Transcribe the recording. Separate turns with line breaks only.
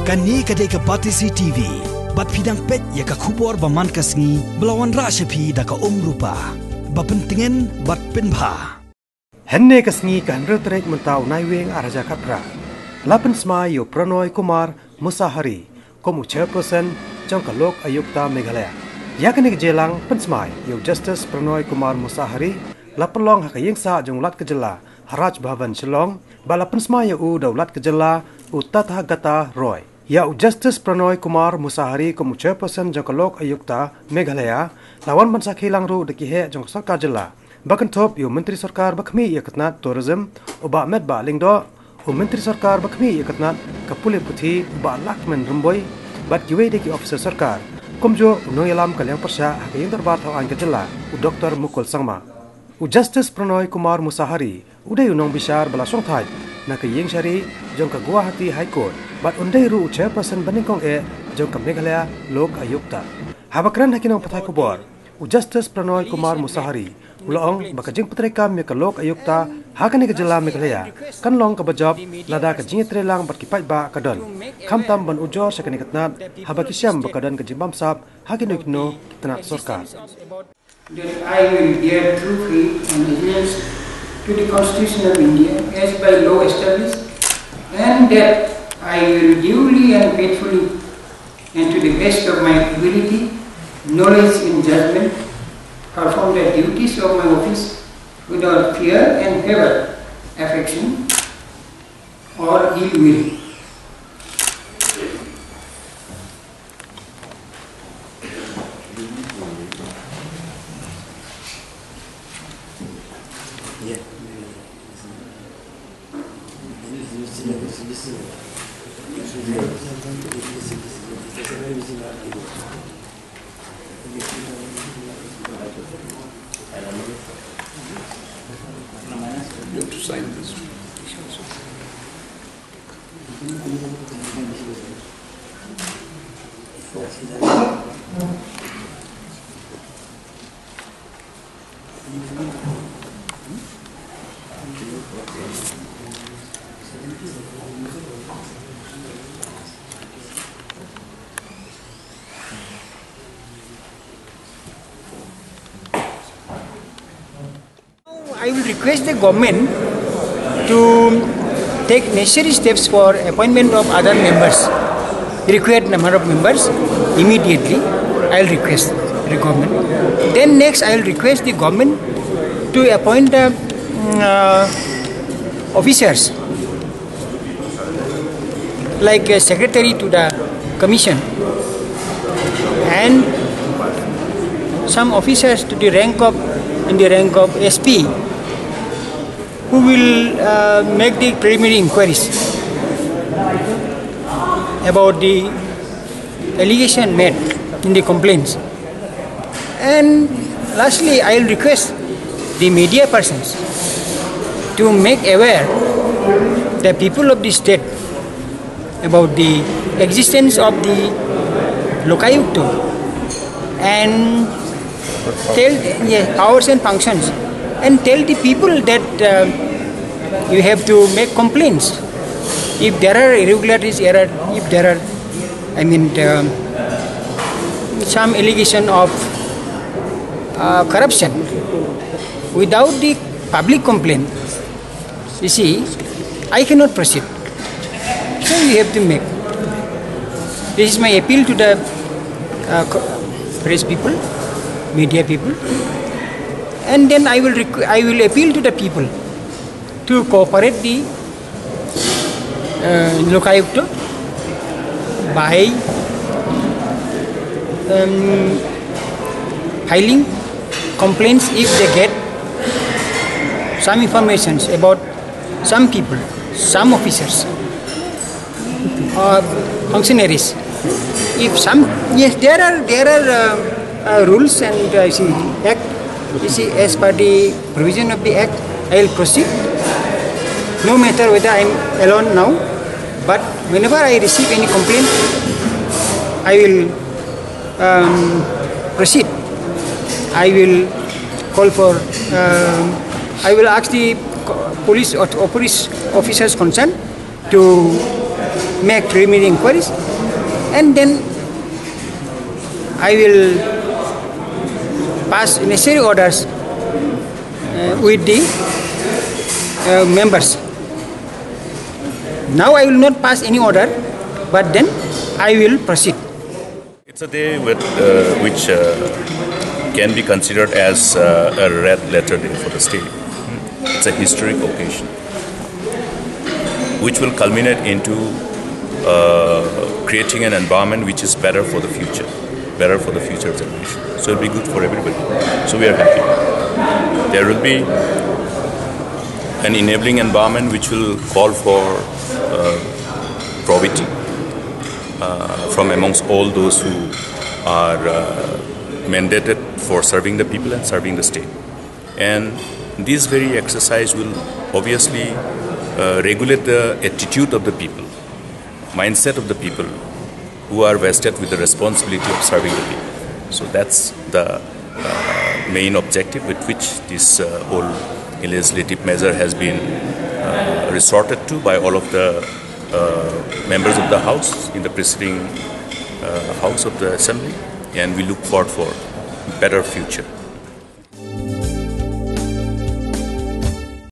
Kani kadai ka Patisi TV, bat pidang pet ya ka kubor baman kasngi, belawan rasyapi da ka rupa, bapentingan bat penbha.
Henne kasngi kan retrek mentau naiweng araja kapra. Lapan smai yo Pranoy Kumar Musahari, komu chairperson jang kalok Ayukta Meghalaya. Yakani jelang pensmai yo Justice Pranoy Kumar Musahari, lapan long hakayeng sa jang lat kejela, Haraj Bhavan Shillong, balapan smai yo daulat kejela, Utatha Gata Roy. Ya Justice Pranoy Kumar Musahari komu chairperson jang kalok Ayukta Meghalaya, lawan bansa khilang ru dekihe jang sarkar jela. Bahkan top yo Menteri Sarkar Bakhmi Yakatnat Tourism, Uba Ahmed Ba Lingdo, Menteri Sarkar Bakhmi Yakatnat Kapule Puthi, Uba Lakman Rumboy, Bat Giwe Deki Officer Sarkar, Komjo Unoyalam Kalyang Persya Hakayang Darbar Thawan Kejela, Dr. Mukul Sangma. Justice Pranoy Kumar Musahari, Uday Unong Bishar Balasong Thai, Nakayeng Shari, Jongka Guwahati High Court, Bat Unday Ru Chairperson Baningkong Jongka Meghalaya Lok Ayukta. Habakran Hakinong Pathai Kubor, Justice Pranoy Kumar Musahari, Ulong bakajing petrekam me kalok Ayukta hakani kejela Meghalaya kan long kabajab lada kajing trelang berkipai ba kadon kamtam ban ujor sakani katnat habakisiam bakadan kajimbam sab hakini kno kitnat sarkar.
That I will bear true faith and allegiance to the Constitution of India as by law established, and that I will duly and faithfully and to the best of my ability, knowledge and judgment perform the duties of my office without fear and favor, affection or ill will.
You have to sign this.
I will request the government to take necessary steps for appointment of other members, required number of members immediately. I will request the government. Then next I will request the government to appoint officers like a secretary to the commission and some officers to the rank of SP who will make the preliminary inquiries about the allegation made in the complaints. And lastly, I will request the media persons to make aware the people of the state about the existence of the Lokayukta and tell powers and functions, and tell the people that you have to make complaints if there are irregularities, if there are, some allegation of corruption. Without the public complaint, you see, I cannot proceed. So you have to make. This is my appeal to the press people, media people, and then I will appeal to the people to cooperate the Lokayukta by filing complaints if they get some information about some people, some officers or functionaries. If some, yes, there are rules and act. You see, as per the provision of the act, I will proceed. No matter whether I am alone now, but whenever I receive any complaint, I will proceed. I will call for. I will ask the police or police officers concerned to make preliminary inquiries, and then I will pass necessary orders with the members. Now I will not pass any order, but then I will proceed.
It's a day which can be considered as a red letter day for the state. It's a historic occasion which will culminate into creating an environment which is better for the future generation. So it'll be good for everybody. So we are happy. There will be an enabling environment which will call for probity from amongst all those who are mandated for serving the people and serving the state. And this very exercise will obviously regulate the attitude of the people, mindset of the people who are vested with the responsibility of serving the people. So that's the main objective with which this whole legislative measure has been resorted to by all of the members of the House in the preceding House of the Assembly, and we look forward for better future.